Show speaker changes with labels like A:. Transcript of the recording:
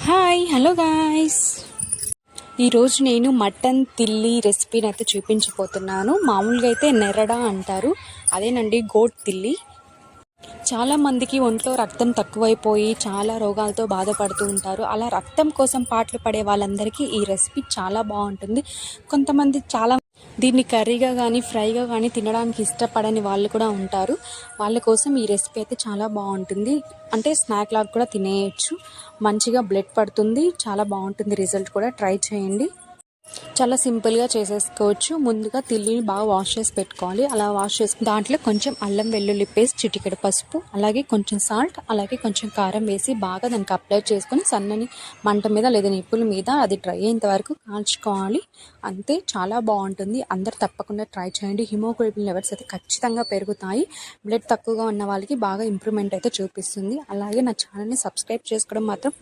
A: Hi hello guys, ఈరోజు నేను mutton తిల్లి రెసిపీని అయితే చూపించబోతున్నాను. మామూలుగా అయితే నెరడా అంటారు, అదేనండి గోట్ తిల్లి. చాలామందికి ఒంట్లో రక్తం తక్కువైపోయి చాలా రోగాలతో బాధపడుతూ ఉంటారు. అలా రక్తం కోసం పాటలు పడే వాళ్ళందరికీ ఈ రెసిపీ చాలా బాగుంటుంది. కొంతమంది దీన్ని కర్రీగా కానీ ఫ్రైగా కానీ తినడానికి ఇష్టపడని వాళ్ళు కూడా ఉంటారు. వాళ్ళ కోసం ఈ రెసిపీ అయితే చాలా బాగుంటుంది. అంటే స్నాక్ లాగా కూడా తినేయచ్చు. మంచిగా బ్లడ్ పడుతుంది, చాలా బాగుంటుంది. రిజల్ట్ కూడా ట్రై చేయండి. చాలా సింపుల్గా చేసేసుకోవచ్చు. ముందుగా తిల్లిని బాగా వాష్ చేసి పెట్టుకోవాలి. అలా వాష్ చేసి దాంట్లో కొంచెం అల్లం వెల్లుల్లి పేస్ట్, చిటికెడు పసుపు, అలాగే కొంచెం సాల్ట్, అలాగే కొంచెం కారం వేసి బాగా దానికి అప్లై చేసుకొని సన్నని మంట మీద లేదా నిప్పుల మీద అది డ్రై అయ్యేంత వరకు కాల్చుకోవాలి. అంతే, చాలా బాగుంటుంది. అందరు తప్పకుండా ట్రై చేయండి. హిమోగ్లోబిన్ లెవెల్స్ అయితే ఖచ్చితంగా పెరుగుతాయి. బ్లడ్ తక్కువగా ఉన్న వాళ్ళకి బాగా ఇంప్రూవ్మెంట్ అయితే చూపిస్తుంది. అలాగే నా ఛానల్ని సబ్స్క్రైబ్ చేసుకోవడం మాత్రం